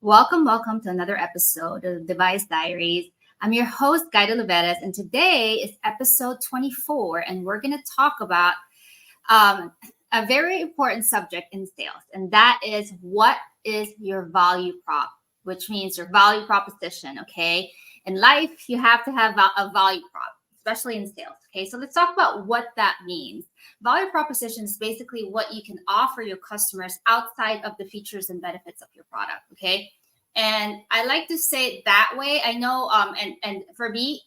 Welcome to another episode of Device Diaries. I'm your host, Guido Loveras, and today is episode 24, and we're going to talk about a very important subject in sales, and that is what is your value prop, which means your value proposition, okay? In life, you have to have a value prop, especially in sales, okay? So let's talk about what that means. Value proposition is basically what you can offer your customers outside of the features and benefits of your product, okay? And I like to say it that way. I know, and for me,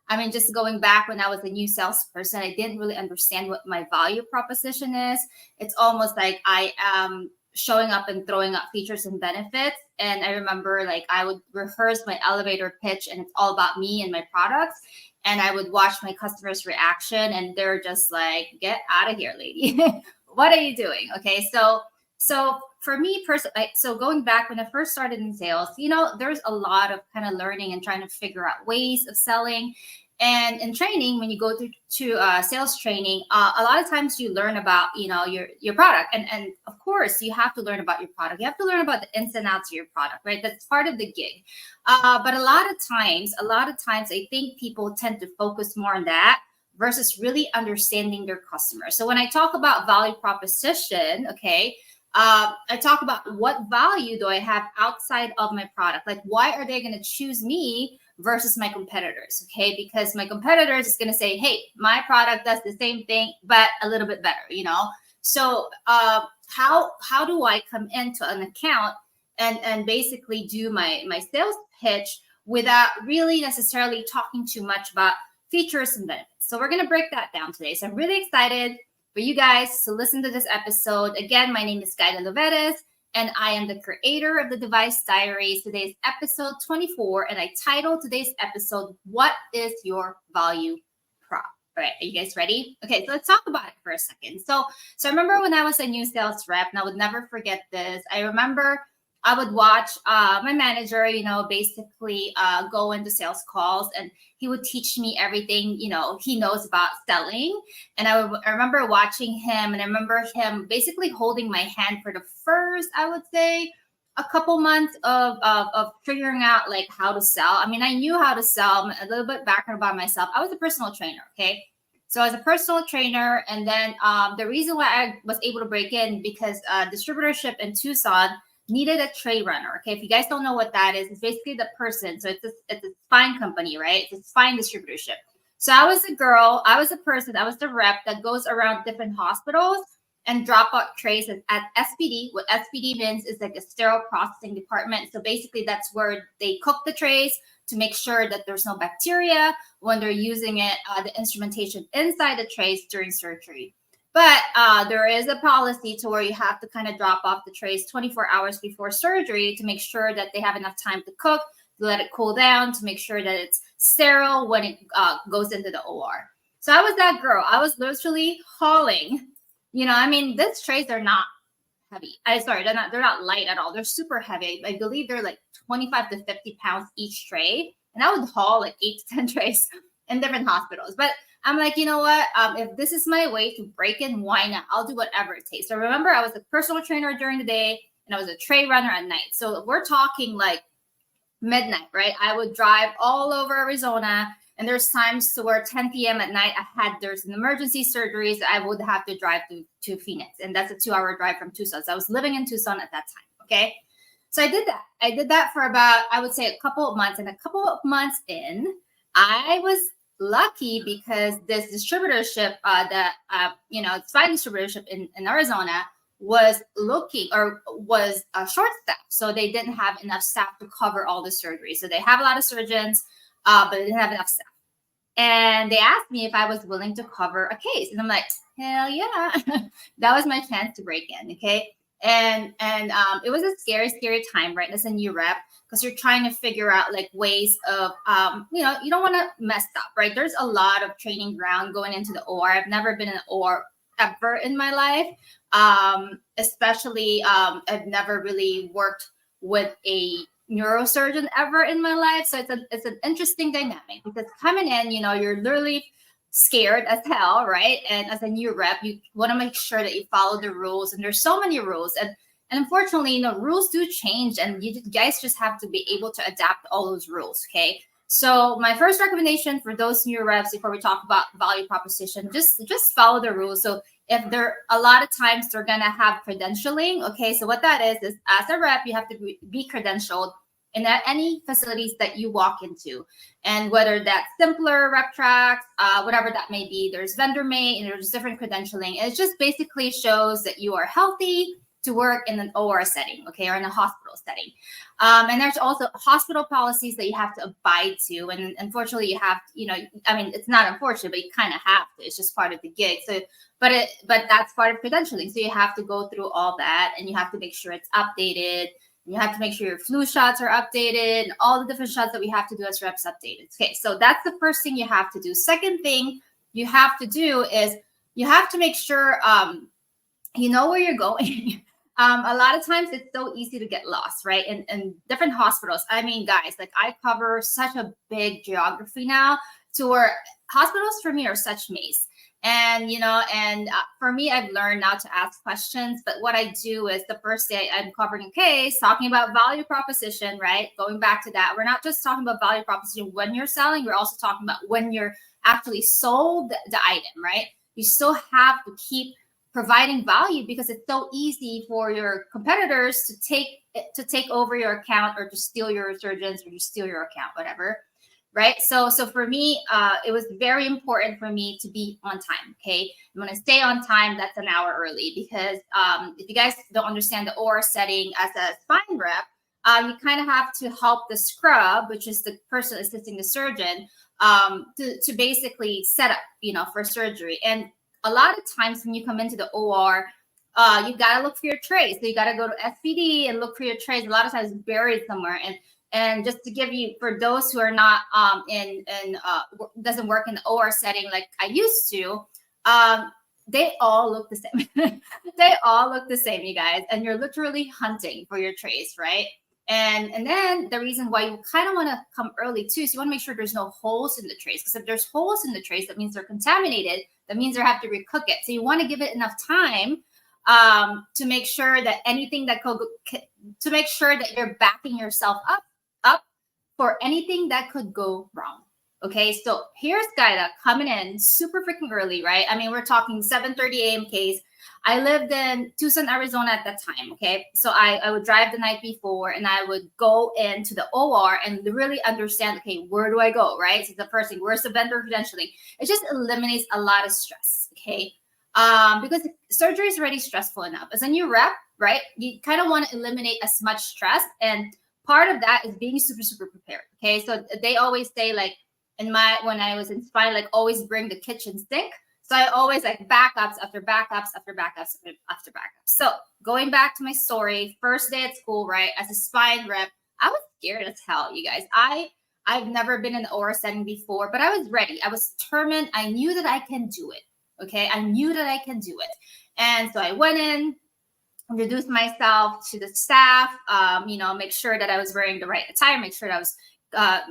I mean, just going back when I was a new salesperson, I didn't really understand what my value proposition is. It's almost like I am showing up and throwing up features and benefits. And I remember like I would rehearse my elevator pitch and it's all about me and my products. And I would watch my customers' reaction and they're just like, get out of here, lady. What are you doing? Okay. So for me personally, so going back when I first started in sales, there's a lot of kind of learning and trying to figure out ways of selling. And in training, when you go to sales training, a lot of times you learn about, your product. And of course, you have to learn about your product. You have to learn about the ins and outs of your product, right? That's part of the gig. But a lot of times, I think people tend to focus more on that versus really understanding their customers. So when I talk about value proposition, okay, I talk about what value do I have outside of my product? Like, why are they going to choose me versus my competitors? Okay, because my competitors is going to say, hey, my product does the same thing, but a little bit better. So how do I come into an account and basically do my sales pitch without really necessarily talking too much about features and benefits? So we're going to break that down today. So I'm really excited for you guys to listen to this episode. Again, my name is Guida Loveras, and I am the creator of the Device Diaries. Today's episode 24, and I titled today's episode, What is Your Value Prop? All right, are you guys ready? Okay, so let's talk about it for a second. So I remember when I was a new sales rep, and I would never forget this. I remember I would watch my manager, basically go into sales calls, and he would teach me everything, he knows about selling. And I remember watching him, and I remember him basically holding my hand for the first, I would say, a couple months of figuring out like how to sell. I mean, I knew how to sell. A little bit background about myself. I was a personal trainer, okay? So I was a personal trainer, and then the reason why I was able to break in because distributorship in Tucson needed a tray runner. Okay, if you guys don't know what that is, it's basically the person. So it's a spine company, right? It's a spine distributorship. So I was a girl, I was a person, I was the rep that goes around different hospitals and drop out trays at SPD. What SPD means is like a sterile processing department. So basically that's where they cook the trays to make sure that there's no bacteria when they're using it, the instrumentation inside the trays during surgery. But there is a policy to where you have to kind of drop off the trays 24 hours before surgery to make sure that they have enough time to cook, to let it cool down, to make sure that it's sterile when it goes into the OR. So I was that girl. I was literally hauling. These trays are not heavy. They're not light at all. They're super heavy. I believe they're like 25 to 50 pounds each tray. And I would haul like 8 to 10 trays in different hospitals. But I'm like, you know what? If this is my way to break in, why not? I'll do whatever it takes. So remember, I was a personal trainer during the day and I was a tray runner at night. So we're talking like midnight, right? I would drive all over Arizona, and there's times to where 10 p.m. at night, there's an emergency surgeries. I would have to drive to Phoenix, and that's a 2-hour drive from Tucson. So I was living in Tucson at that time. Okay. So I did that. I did that for about, I would say, a couple of months, and a couple of months in, I was lucky because this distributorship spine distributorship in Arizona was short staffed. So they didn't have enough staff to cover all the surgery. So they have a lot of surgeons, but they didn't have enough staff. And they asked me if I was willing to cover a case. And I'm like, hell yeah. That was my chance to break in. Okay. And it was a scary time, right? As a new rep, because you're trying to figure out like ways of, you don't want to mess up, right? There's a lot of training ground going into the OR. I've never been in an OR ever in my life. Especially, I've never really worked with a neurosurgeon ever in my life. So it's an interesting dynamic because coming in, you're literally scared as hell, right? And as a new rep, you want to make sure that you follow the rules. And there's so many rules. And And unfortunately, rules do change, and you guys just have to be able to adapt all those rules. Okay. So my first recommendation for those new reps, before we talk about value proposition, just follow the rules. So if there a lot of times they're gonna have credentialing. Okay, so what that is as a rep, you have to be credentialed in any facilities that you walk into, and whether that's simpler rep tracks, whatever that may be. There's vendor mate, and there's different credentialing. It just basically shows that you are healthy to work in an OR setting, okay, or in a hospital setting. And there's also hospital policies that you have to abide to. And unfortunately, you have, I mean, it's not unfortunate, but you kind of have to. It's just part of the gig. So, but that's part of credentialing. So you have to go through all that, and you have to make sure it's updated. You have to make sure your flu shots are updated, and all the different shots that we have to do as reps updated. Okay, so that's the first thing you have to do. Second thing you have to do is you have to make sure you know where you're going. A lot of times it's so easy to get lost, right? In different hospitals. I mean, guys, like I cover such a big geography now, to where hospitals for me are such maze. And, for me, I've learned not to ask questions. But what I do is the first day I'm covering a case, talking about value proposition, right? Going back to that, we're not just talking about value proposition when you're selling, we're also talking about when you're actually sold the item, right? You still have to keep providing value, because it's so easy for your competitors to take over your account, or to steal your surgeons, or to steal your account, whatever. Right. So for me, it was very important for me to be on time. Okay. And when I stay on time, that's an hour early, because if you guys don't understand the OR setting as a spine rep, you kind of have to help the scrub, which is the person assisting the surgeon, to basically set up, for surgery. And a lot of times when you come into the OR, you got to look for your trays. So you got to go to SPD and look for your trays. A lot of times buried somewhere. And just to give you, for those who are not doesn't work in the OR setting like I used to, they all look the same. They all look the same, you guys. And you're literally hunting for your trays, right? And then the reason why you kind of want to come early too, is you want to make sure there's no holes in the trays. Because if there's holes in the trays, that means they're contaminated. That means they have to recook it. So you want to give it enough time to make sure that to make sure that you're backing yourself up for anything that could go wrong. Okay, so here's Gaida coming in super freaking early, right? I mean, we're talking 7:30 a.m. case. I lived in Tucson, Arizona at that time. Okay, so I would drive the night before, and I would go into the OR and really understand, okay, where do I go, right? So the first thing, where's the vendor credentialing? It just eliminates a lot of stress, okay? Because surgery is already stressful enough. As a new rep, right, you kind of want to eliminate as much stress, and part of that is being super, super prepared. Okay. So they always say, like, when I was in spine, like, always bring the kitchen sink. So I always like backups after backups after backups after backups. So going back to my story, first day at school, right? As a spine rep, I was scared as hell, you guys. I've never been in the OR setting before, but I was ready. I was determined. I knew that I can do it. Okay. I knew that I can do it. And so I went in, introduce myself to the staff, make sure that I was wearing the right attire, make sure that I was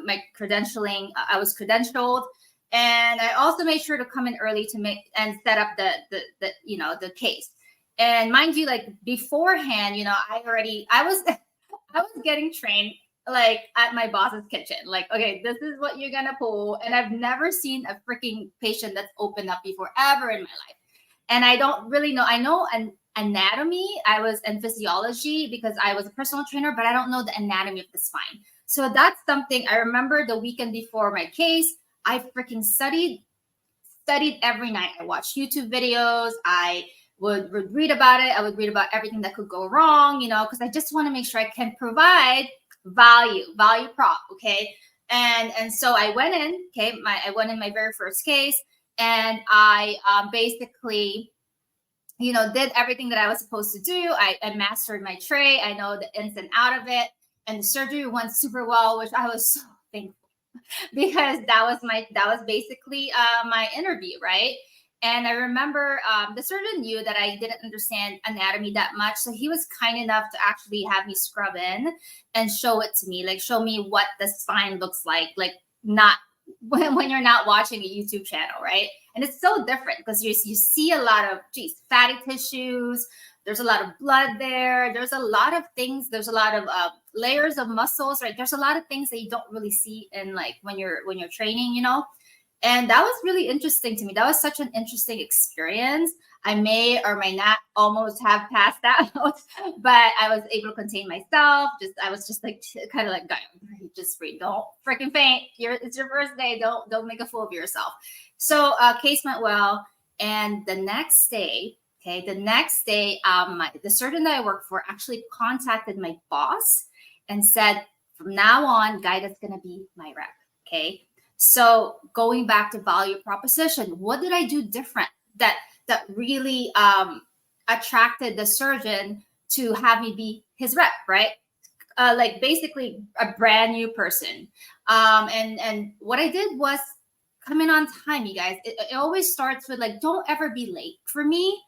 my credentialing, I was credentialed. And I also made sure to come in early to make and set up the case. And mind you, like beforehand, I was getting trained like at my boss's kitchen. Like, okay, this is what you're gonna pull. And I've never seen a freaking patient that's opened up before ever in my life. And I don't really know. I know an anatomy. I was in physiology because I was a personal trainer, but I don't know the anatomy of the spine. So that's something I remember the weekend before my case. I freaking studied every night. I watched YouTube videos. I would read about it. I would read about everything that could go wrong, because I just want to make sure I can provide value prop. Okay. And so I went in, okay. I went in my very first case, and I basically, did everything that I was supposed to do. I mastered my tray. I know the ins and out of it. And the surgery went super well, which I was so thankful, because that was basically my interview, right? And I remember the surgeon knew that I didn't understand anatomy that much. So he was kind enough to actually have me scrub in and show it to me, like show me what the spine looks like not when you're not watching a YouTube channel, right? And it's so different because you see a lot of fatty tissues, There's a lot of blood there. There's a lot of things. There's a lot of layers of muscles, right? There's a lot of things that you don't really see in like when you're training, and that was really interesting to me. That was such an interesting experience. I may or may not almost have passed out, but I was able to contain myself. I was just like kind of like, just breathe. Don't freaking faint. It's your first day. Don't make a fool of yourself. So case went well, and the next day, the surgeon that I work for actually contacted my boss and said, from now on, Guida's gonna be my rep. Okay. So going back to value proposition, what did I do different that really attracted the surgeon to have me be his rep, right? Like basically a brand new person. And what I did was come in on time, you guys. It always starts with like, don't ever be late. For me,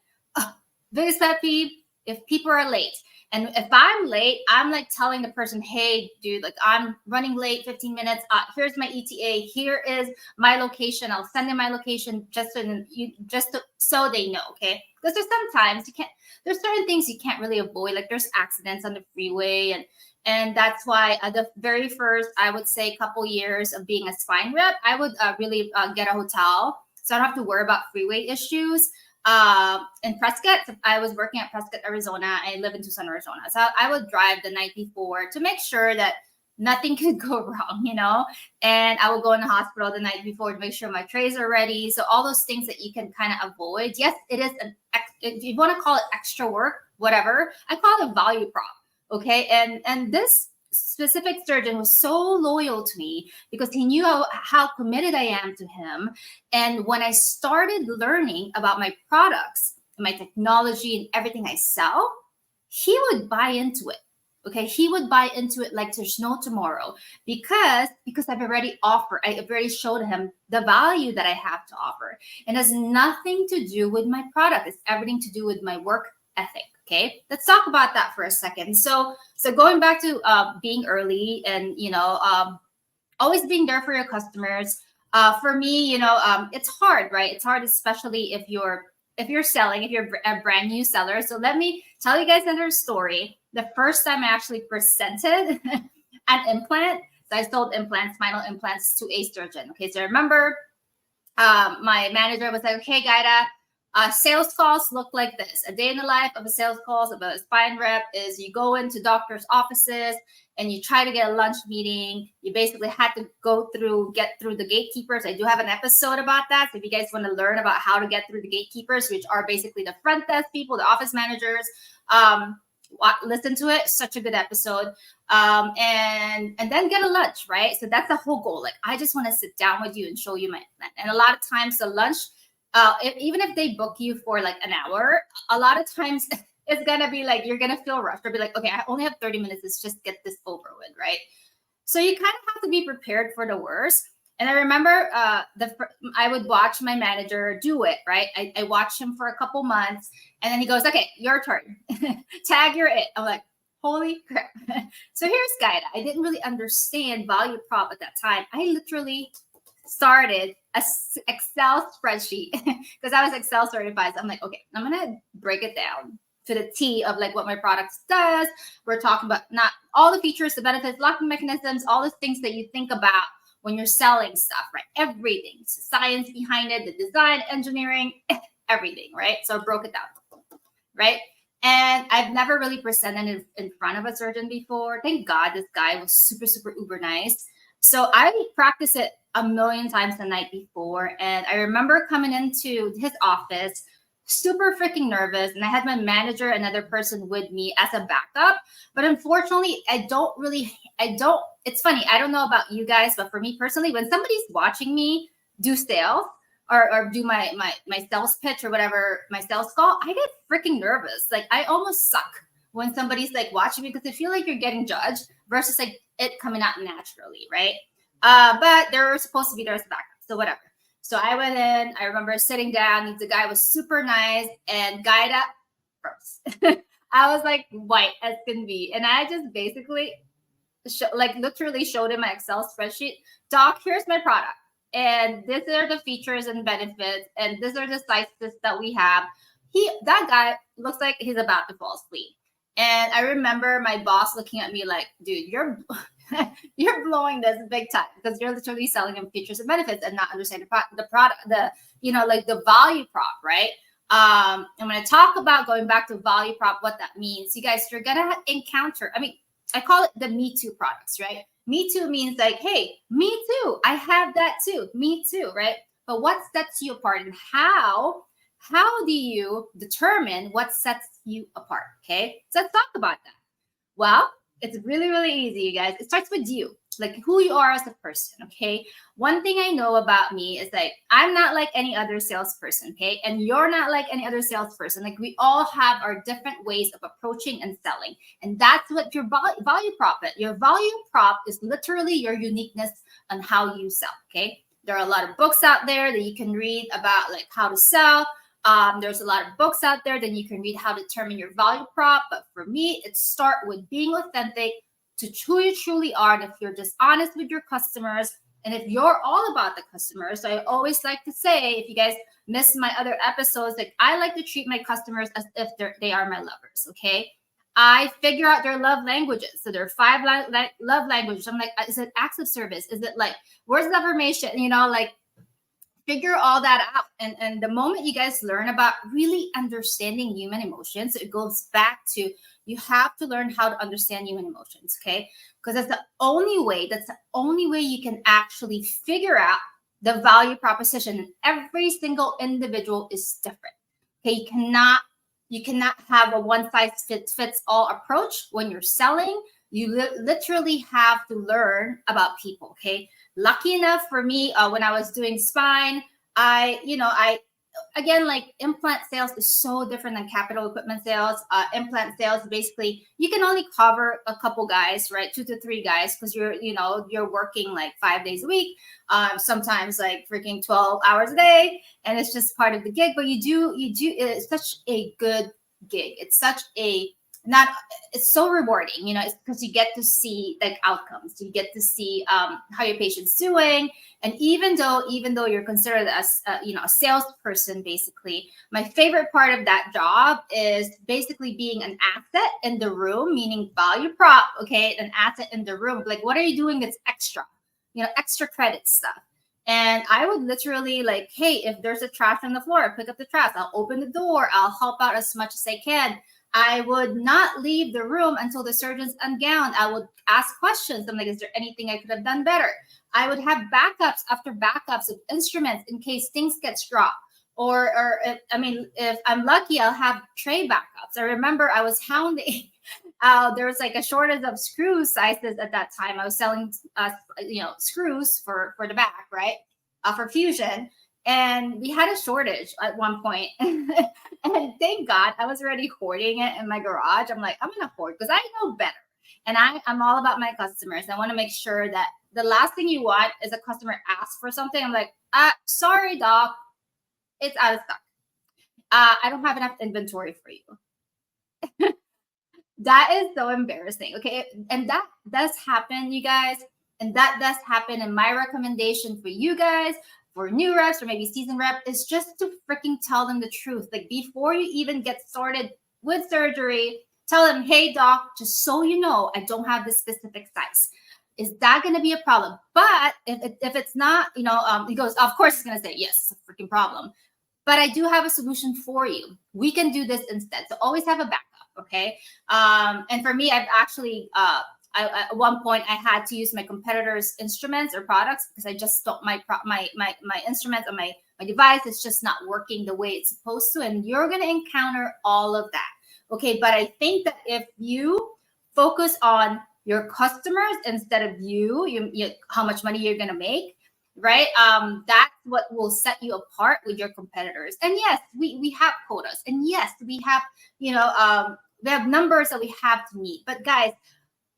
biggest pet peeve, if people are late. And if I'm late, I'm like telling the person, hey, dude, like I'm running late 15 minutes. Here's my ETA. Here is my location. I'll send them my location so they know, okay? Because there's certain things you can't really avoid. Like there's accidents on the freeway. And that's why the very first, I would say, couple years of being a spine rep, I would really get a hotel. So I don't have to worry about freeway issues. In Prescott, I was working at Prescott, Arizona. I live in Tucson, Arizona. So I would drive the night before to make sure that nothing could go wrong, and I would go in the hospital the night before to make sure my trays are ready. So all those things that you can kind of avoid. Yes, it is if you want to call it extra work, whatever, I call it a value prop. Okay. And this specific surgeon was so loyal to me because he knew how committed I am to him. And when I started learning about my products, my technology, and everything I sell, he would buy into it. Okay, he would buy into it like there's no tomorrow because I've already showed him the value that I have to offer. And it has nothing to do with my product. It's everything to do with my work ethic. Okay, let's talk about that for a second. So going back to being early and always being there for your customers. For me, it's hard, right? It's hard, especially if you're selling, if you're a brand new seller. So let me tell you guys another story. The first time I actually presented an implant, so I sold spinal implants to a surgeon. Okay, so I remember my manager was like, okay, Gaida, sales calls look like this. A day in the life of a sales calls of a spine rep is you go into doctors' offices and you try to get a lunch meeting. You basically had to get through the gatekeepers. I do have an episode about that. So if you guys want to learn about how to get through the gatekeepers, which are basically the front desk people, the office managers, listen to it. Such a good episode. And then get a lunch, right? So that's the whole goal. Like, I just want to sit down with you and show you my plan. And a lot of times the lunch, even if they book you for like an hour, a lot of times it's going to be like, you're going to feel rushed or be like, okay, I only have 30 minutes. Let's just get this over with, right? So you kind of have to be prepared for the worst. And I remember I would watch my manager do it, right? I watched him for a couple months and then he goes, okay, your turn. Tag, you're it. I'm like, holy crap. So here's Gaida. I didn't really understand value prop at that time. I literally started a Excel spreadsheet because I was Excel certified. So I'm like, okay, I'm going to break it down to the T of like what my product does. We're talking about not all the features, the benefits, locking mechanisms, all the things that you think about when you're selling stuff, right? Everything, science behind it, the design, engineering, everything, right? So I broke it down, right? And I've never really presented in front of a surgeon before. Thank God this guy was super, super uber nice. So I practiced it a million times the night before. And I remember coming into his office, super freaking nervous. And I had my manager, another person with me as a backup. But unfortunately, it's funny. I don't know about you guys, but for me personally, when somebody's watching me do sales or do my sales pitch or whatever, my sales call, I get freaking nervous. Like I almost suck when somebody's like watching me because I feel like you're getting judged versus like it coming out naturally, right? But they're supposed to be there as a backup. So whatever. So I went in, I remember sitting down, the guy was super nice and Gaida first. I was like white as can be. And I just basically literally showed him my Excel spreadsheet. Doc, here's my product. And these are the features and benefits. And these are the sizes that we have. That guy looks like he's about to fall asleep. And I remember my boss looking at me like, dude, you're you're blowing this big time because you're literally selling him features and benefits and not understanding the product, like the value prop, right? I'm going to talk about going back to value prop, what that means. You guys, you're going to encounter, I mean, I call it the Me Too products, right? Me Too means like, hey, me too. I have that too. Me too, right? But what sets you apart and how do you determine what sets you apart? Okay, so let's talk about that. Well, it's really, really easy, you guys. It starts with you, like who you are as a person. Okay. One thing I know about me is like, I'm not like any other salesperson. Okay. And you're not like any other salesperson. Like, we all have our different ways of approaching and selling. And that's what your value prop is. Your value prop is literally your uniqueness on how you sell. Okay. There are a lot of books out there that you can read about like how to sell. There's a lot of books out there that you can read how to determine your value prop. But for me, it starts with being authentic to who you truly are. And if you're just honest with your customers, and if you're all about the customers, so I always like to say, if you guys miss my other episodes, like I like to treat my customers as if they are my lovers. Okay. I figure out their love languages. So there are 5 love languages. I'm like, is it acts of service? Is it like words of affirmation? Like, figure all that out. And the moment you guys learn about really understanding human emotions, it goes back to, you have to learn how to understand human emotions. Okay. Because that's the only way you can actually figure out the value proposition. And every single individual is different. Okay. You cannot have a one size fits all approach when you're selling. You literally have to learn about people. Okay. Lucky enough for me, when I was doing spine, again, like, implant sales is so different than capital equipment sales. Implant sales, basically, you can only cover a couple guys, right? 2 to 3 guys, because you're working like 5 days a week, sometimes like freaking 12 hours a day, and it's just part of the gig. But you do, it's such a good gig. It's such a not it's so rewarding, it's because you get to see like outcomes. You get to see how your patient's doing. And even though you're considered as a salesperson, basically, my favorite part of that job is basically being an asset in the room, meaning value prop. Okay, an asset in the room. Like, what are you doing that's extra? Extra credit stuff. And I would literally, like, hey, if there's a trash on the floor, pick up the trash. I'll open the door. I'll help out as much as I can. I would not leave the room until the surgeon's ungowned. I would ask questions. I'm like, is there anything I could have done better? I would have backups after backups of instruments in case things get dropped. Or if I'm lucky, I'll have tray backups. I remember I was hounding. There was like a shortage of screw sizes at that time. I was selling, screws for the back, right? For fusion. And we had a shortage at one point. And thank God I was already hoarding it in my garage. I'm like, I'm going to hoard because I know better. And I'm all about my customers. I want to make sure that the last thing you want is a customer asks for something. I'm like, sorry, doc, it's out of stock. I don't have enough inventory for you. That is so embarrassing. Okay. And that does happen, you guys. And that does happen. And my recommendation for you guys, for new reps or maybe seasoned rep, is just to freaking tell them the truth. Like, before you even get started with surgery, tell them, hey, doc, just so you know, I don't have this specific size. Is that going to be a problem? But if it's not, he goes, of course he's going to say, yes, it's a freaking problem. But I do have a solution for you. We can do this instead. So always have a backup. Okay. And for me, I've actually, at one point I had to use my competitors' instruments or products because I just don't, my instruments or my device is just not working the way it's supposed to. And you're going to encounter all of that. Okay. But I think that if you focus on your customers instead of you how much money you're going to make, right? That's what will set you apart with your competitors. And yes, we have quotas, and yes, we have, we have numbers that we have to meet. But guys,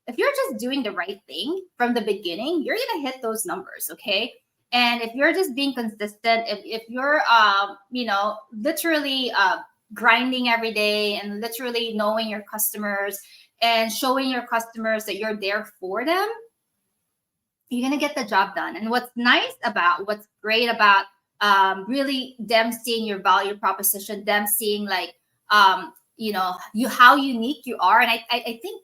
if you're just doing the right thing from the beginning, you're going to hit those numbers. Okay. And if you're just being consistent, if you're, literally grinding every day and literally knowing your customers and showing your customers that you're there for them, you're going to get the job done. And what's great about really them seeing your value proposition, them seeing like, you how unique you are. And I think,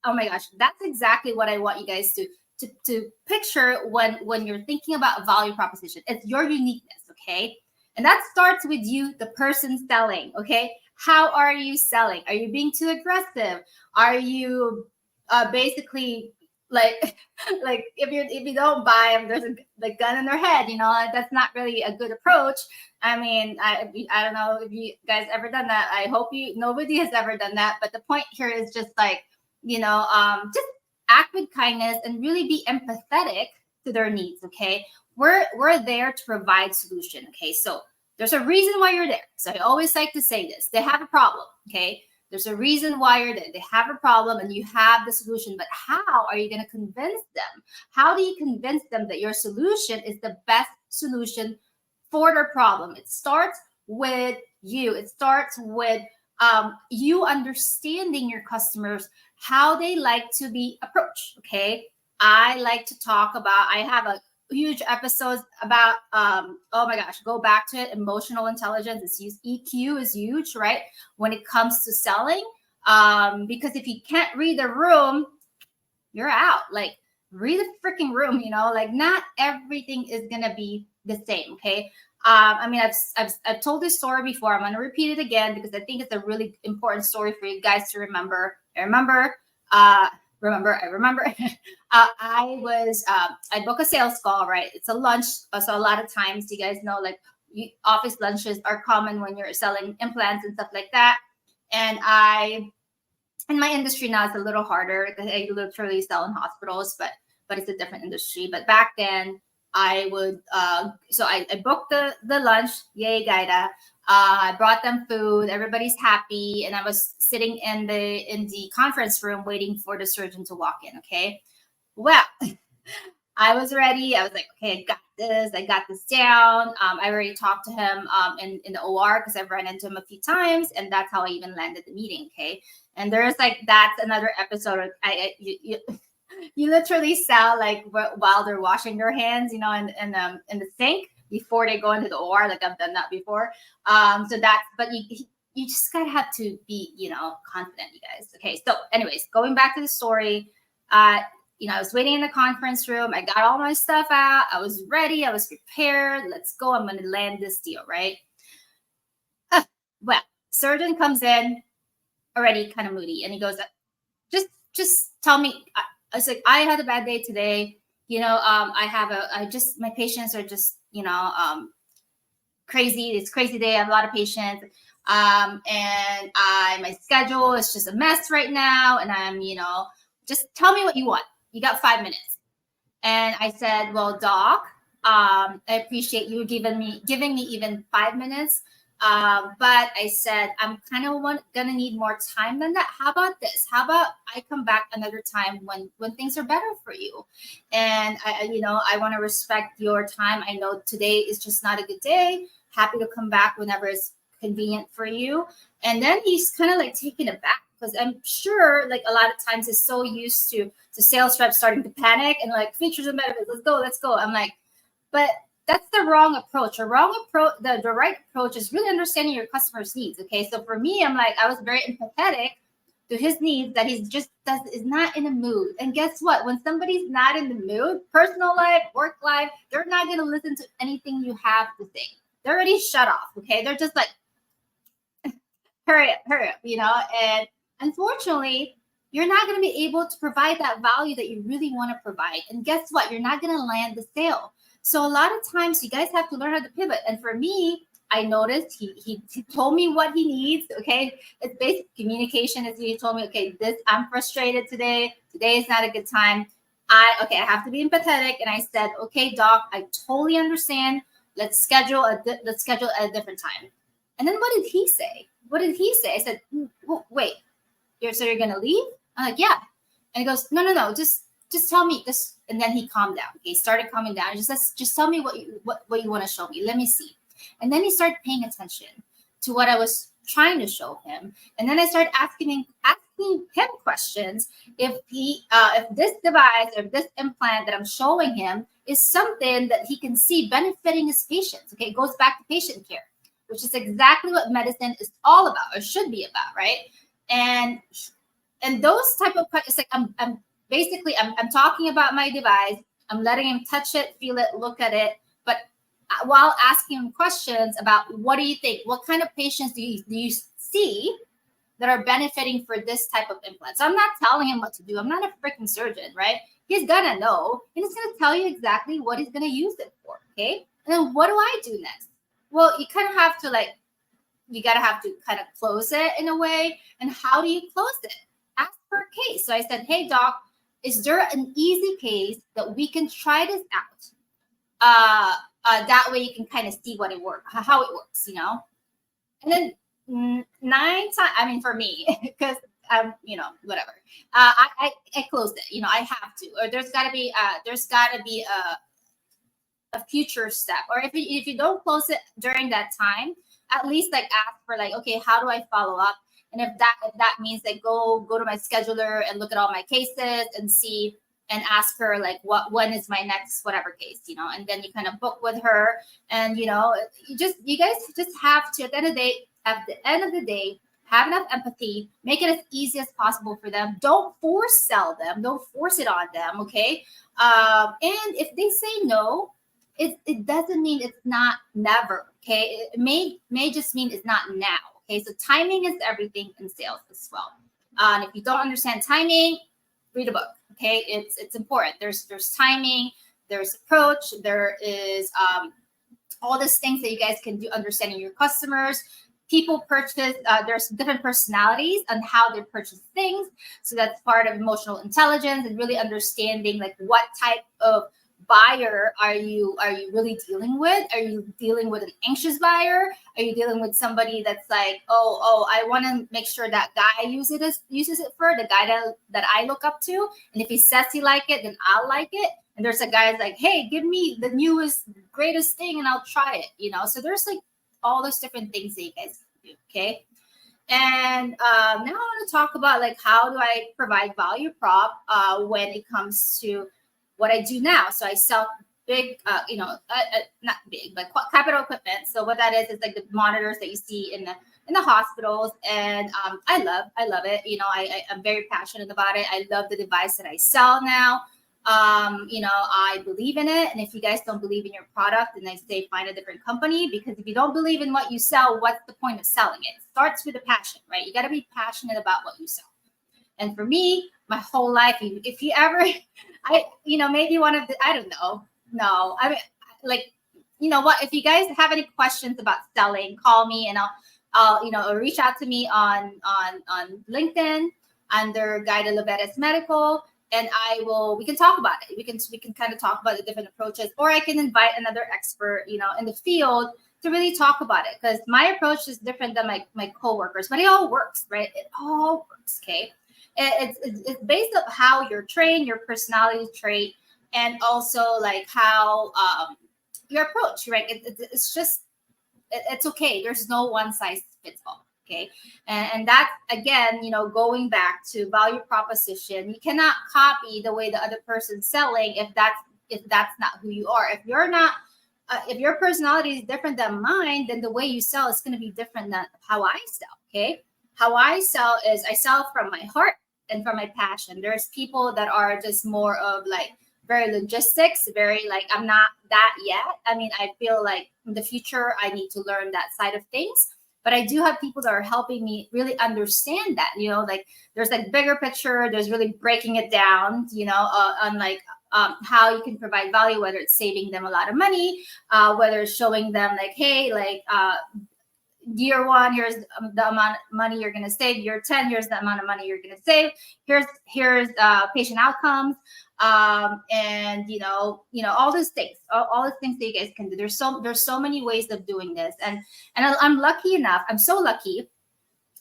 oh my gosh, that's exactly what I want you guys to picture when you're thinking about value proposition. It's your uniqueness, okay? And that starts with you, the person selling, okay? How are you selling? Are you being too aggressive? Are you basically like like if you don't buy them, there's a like gun in their head, that's not really a good approach. I mean, I don't know if you guys ever done that. I hope nobody has ever done that. But the point here is just like, just act with kindness and really be empathetic to their needs. Okay, we're there to provide solution. Okay, so there's a reason why you're there. So I always like to say this: they have a problem. Okay, there's a reason why you're there. They have a problem and you have the solution, but how are you going to convince them? How do you convince them that your solution is the best solution for their problem? It starts with you. It starts with you understanding your customers, how they like to be approached. Okay. I like to talk about, I have a huge episodes about oh my gosh, go back to it. Emotional intelligence is used. EQ is huge, right? When it comes to selling. Because if you can't read the room, you're out. Like, read the freaking room, like not everything is gonna be the same. Okay. I mean, I've told this story before. I'm gonna repeat it again because I think it's a really important story for you guys to remember. I remember. I book a sales call, right? It's a lunch. So a lot of times, you guys know, like office lunches are common when you're selling implants and stuff like that. And in my industry now, it's a little harder because I literally sell in hospitals, but it's a different industry. But back then, I would so I booked the lunch. Yay, Gaida. I brought them food. Everybody's happy, and I was sitting in the conference room waiting for the surgeon to walk in. Okay, well, I was ready. I was like, okay, I got this. I got this down. I already talked to him in the OR because I've run into him a few times, and that's how I even landed the meeting. Okay, and there's like that's another episode. You literally sell like while they're washing their hands, in the sink before they go into the OR. Like I've done that before. So that's, but you just gotta have to be, confident, you guys. Okay. So anyways, going back to the story, I was waiting in the conference room. I got all my stuff out. I was ready. I was prepared. Let's go. I'm going to land this deal, right? Well, surgeon comes in already kind of moody, and he goes, just tell me. I was like, I had a bad day today. My patients are just, crazy. It's crazy day. I have a lot of patients. And my schedule is just a mess right now. And I'm, just tell me what you want. You got 5 minutes. And I said, well, doc, I appreciate you giving me even 5 minutes. But I said, I'm kind of gonna need more time than that. How about this? How about I come back another time when things are better for you? And I want to respect your time. I know today is just not a good day. Happy to come back whenever it's convenient for you. And then he's kind of like taken aback because I'm sure like a lot of times he's so used to sales reps starting to panic and like features and benefits. Let's go. I'm like, but that's the wrong approach. The right approach is really understanding your customer's needs. Okay. So for me, I'm like, I was very empathetic to his needs that he's just is not in the mood. And guess what? When somebody's not in the mood, personal life, work life, they're not going to listen to anything you have to say. They're already shut off. Okay. They're just like, hurry up, and unfortunately, you're not going to be able to provide that value that you really want to provide. And guess what? You're not going to land the sale. So a lot of times you guys have to learn how to pivot. And for me, I noticed he told me what he needs. Okay. It's basic communication. As he told me, okay, I'm frustrated today. Today is not a good time. I have to be empathetic. And I said, okay, doc, I totally understand. Let's schedule at a different time. And then what did he say? I said, wait, you're going to leave? I'm like, yeah. And he goes, no, just tell me this. And then he calmed down. Okay, he started calming down. Just tell me what you want to show me. Let me see. And then he started paying attention to what I was trying to show him. And then I started asking asking him questions if this device or this implant that I'm showing him is something that he can see benefiting his patients. Okay, it goes back to patient care, which is exactly what medicine is all about or should be about, right? And those type of questions, like I'm basically I'm talking about my device. I'm letting him touch it, feel it, look at it, but while asking him questions about what do you think, what kind of patients do you see that are benefiting for this type of implant. So I'm not telling him what to do. I'm not a freaking surgeon, right? He's gonna know, and he's gonna tell you exactly what he's gonna use it for. Okay, and then what do I do next? Well, you kind of have to you gotta have to kind of close it in a way. And how do you close it? Ask for a case. So I said, hey doc, is there an easy case that we can try this out? That way you can kind of see what it works, how it works, And then 9 times, I mean, for me, because whatever. I closed it. I have to, or there's got to be a future step, or if you don't close it during that time, at least ask for okay, how do I follow up? And if that means go to my scheduler and look at all my cases and see and ask her when is my next whatever case, and then you kind of book with her. And you guys just have to, at the end of the day, have enough empathy, make it as easy as possible for them. Don't force sell them, don't force it on them. Okay. And if they say no, it doesn't mean it's not never. Okay, it may just mean it's not now. Okay, so timing is everything in sales as well. And if you don't understand timing, read a book. Okay, it's important. There's timing, there's approach, there is all these things that you guys can do, understanding your customers. People purchase, there's different personalities on how they purchase things. So that's part of emotional intelligence and really understanding what type of buyer are you really dealing with? Are you dealing with an anxious buyer? Are you dealing with somebody that's oh, I want to make sure that guy uses it for the guy that I look up to, and if he says he like it, then I'll like it. And there's a guy that's hey, give me the newest greatest thing and I'll try it. So there's all those different things that you guys can do. Okay. And now I want to talk about how do I provide value prop when it comes to what I do now. So I sell big, not big, but capital equipment. So what that is the monitors that you see in the hospitals. And I love it. I'm very passionate about it. I love the device that I sell now. I believe in it. And if you guys don't believe in your product, then I say find a different company, because if you don't believe in what you sell, what's the point of selling it? It starts with a passion, right? You got to be passionate about what you sell. And for me, my whole life, if you ever, maybe one of the, I don't know. No, I mean, what, if you guys have any questions about selling, call me and I'll reach out to me on LinkedIn under Guida Lovettes Medical. And we can talk about it. We can kind of talk about the different approaches, or I can invite another expert, in the field to really talk about it. Because my approach is different than my coworkers, but it all works, right? It all works. Okay. It's based on how you're trained, your personality trait, and also how your approach, right? It's just, it's okay. There's no one size fits all. Okay. And that, again, going back to value proposition, you cannot copy the way the other person's selling if that's not who you are. If you're not, if your personality is different than mine, then the way you sell is going to be different than how I sell. Okay. How I sell is I sell from my heart and from my passion. There's people that are just more of very logistics, very I'm not that yet. I mean, I feel in the future, I need to learn that side of things. But I do have people that are helping me really understand that, there's bigger picture, there's really breaking it down, on how you can provide value, whether it's saving them a lot of money, whether it's showing them hey, year 1, here's the amount of money you're going to save. Year 10, here's the amount of money you're going to save. Here's patient outcomes. And all those things, all the things that you guys can do. There's so many ways of doing this. And I'm lucky enough. I'm so lucky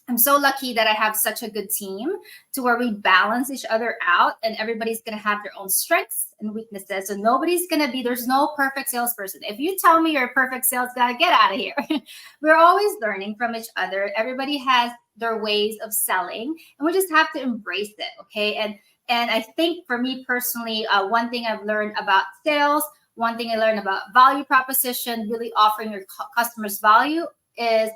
I'm so lucky that I have such a good team to where we balance each other out, and everybody's going to have their own strengths and weaknesses. So nobody's going to be, there's no perfect salesperson. If you tell me you're a perfect sales guy, get out of here. We're always learning from each other. Everybody has their ways of selling, and we just have to embrace it. Okay. And I think for me personally, one thing I've learned about sales, one thing I learned about value proposition, really offering your customers value, is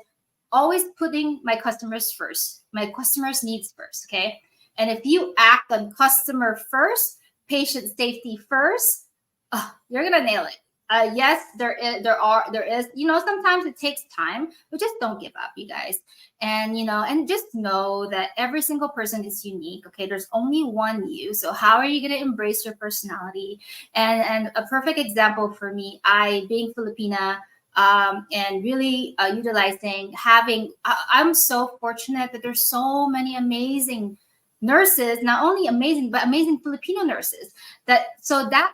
always putting my customers first, my customers' needs first. Okay. And if you act on customer first, patient safety first, you're gonna nail it. Yes, there is, sometimes it takes time, but just don't give up, you guys. And and just know that every single person is unique. Okay, there's only one you. So how are you gonna embrace your personality? And a perfect example for me, I being Filipina, and really utilizing I'm so fortunate that there's so many amazing nurses, not only amazing but amazing Filipino nurses, that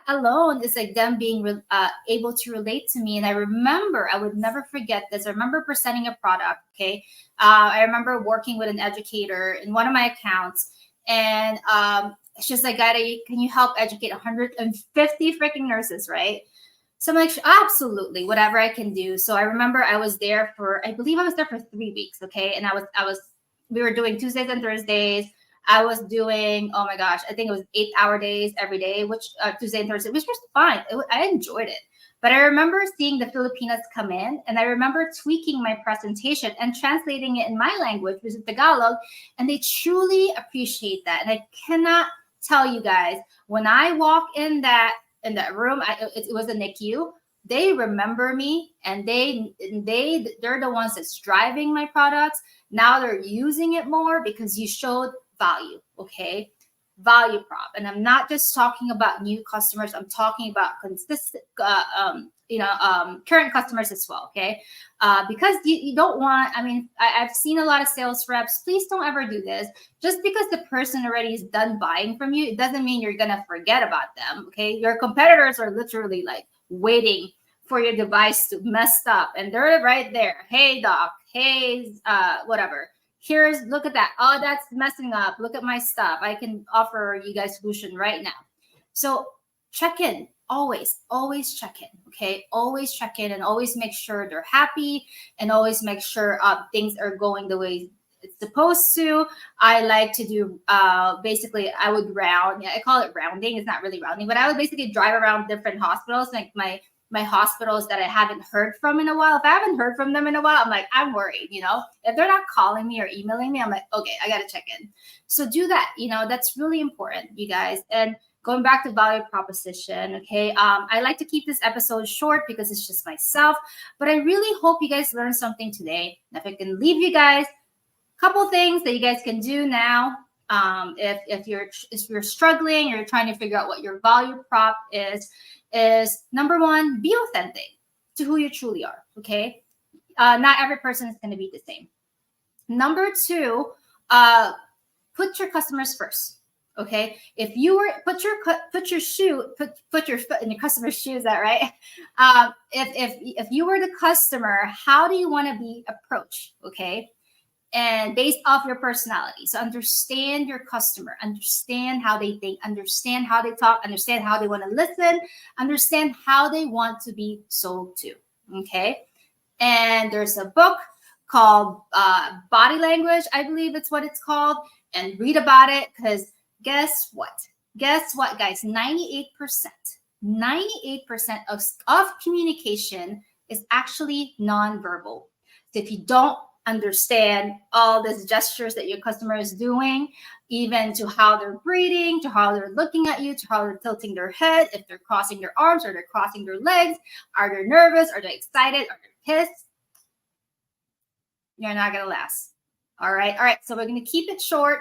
alone is like them being able to relate to me. And I would never forget this. I remember presenting a product. Okay, I remember working with an educator in one of my accounts, and she's like, "Gary, can you help educate 150 freaking nurses?" Right? So I'm like, absolutely, whatever I can do. So I remember I believe I was there for 3 weeks. Okay. And we were doing Tuesdays and Thursdays. I was doing, oh my gosh, I think it was 8-hour days every day, which Tuesday and Thursday, which was fine. I enjoyed it. But I remember seeing the Filipinas come in, and I remember tweaking my presentation and translating it in my language, which is Tagalog. And they truly appreciate that. And I cannot tell you guys, when I walk in that room, it was a NICU. They remember me, and they're the ones that's driving my products. Now they're using it more because you showed value. Okay, value prop. And I'm not just talking about new customers. I'm talking about consistent, current customers as well. Okay, because you don't want. I mean, I've seen a lot of sales reps. Please don't ever do this. Just because the person already is done buying from you, it doesn't mean you're gonna forget about them. Okay, your competitors are literally like waiting for your device to mess up, and they're right there. Hey, doc. Hey, whatever. Look at that. Oh, that's messing up. Look at my stuff. I can offer you guys solution right now. So check in. Always check in. Okay, always check in, and always make sure they're happy, and always make sure things are going the way it's supposed to. I like to do basically I would round. Yeah, I call it rounding. It's not really rounding, but I would basically drive around different hospitals, like my hospitals that I haven't heard from in a while. If I haven't heard from them in a while, I'm like, I'm worried, If they're not calling me or emailing me, I'm like, okay, I got to check in. So do that. That's really important, you guys. And going back to value proposition, okay, I like to keep this episode short because it's just myself, but I really hope you guys learned something today. If I can leave you guys a couple things that you guys can do now, if you're struggling, you're trying to figure out what your value prop is number one, be authentic to who you truly are. Okay, not every person is going to be the same. Number two, put your customers first. Okay, if you were put your foot in your customer's shoes, is that right? If you were the customer, how do you want to be approached? Okay, and based off your personality. So understand your customer, understand how they think, understand how they talk, understand how they want to listen, understand how they want to be sold to. Okay, and there's a book called Body Language, I believe it's what it's called, and read about it, because guess what, guys, 98% of communication is actually nonverbal. So if you don't understand all these gestures that your customer is doing, even to how they're breathing, to how they're looking at you, to how they're tilting their head, if they're crossing their arms or they're crossing their legs, are they nervous, are they excited, are they pissed, you're not gonna last. All right, so we're gonna keep it short.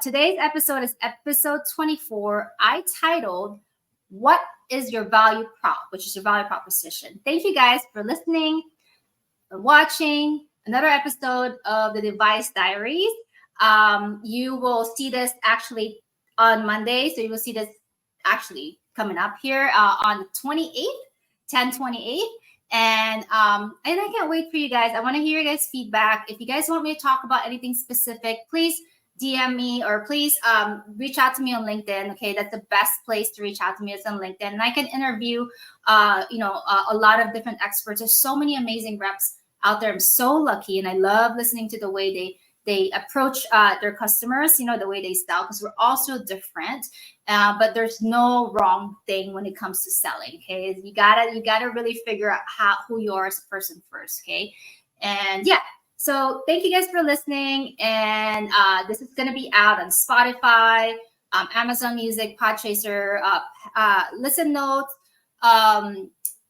Today's episode is episode 24. I titled, what is your value prop, which is your value proposition. Thank you guys for listening, for watching another episode of the Device Diaries. You will see this actually on Monday. So you will see this actually coming up here on the 28th, 10/28. And I can't wait for you guys. I want to hear you guys' feedback. If you guys want me to talk about anything specific, please DM me or please reach out to me on LinkedIn. Okay, that's the best place to reach out to me is on LinkedIn, and I can interview, a lot of different experts. There's so many amazing reps out there. I'm so lucky, and I love listening to the way they approach their customers. You know, the way they sell, because we're all so different. But there's no wrong thing when it comes to selling. Okay, you gotta really figure out who you are as a person first. Okay, and yeah. So thank you guys for listening, and this is gonna be out on Spotify, Amazon Music, Podchaser, Listen Notes,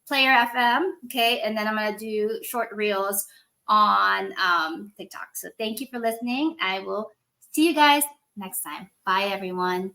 Player FM. Okay, and then I'm gonna do short reels on TikTok. So thank you for listening. I will see you guys next time. Bye, everyone.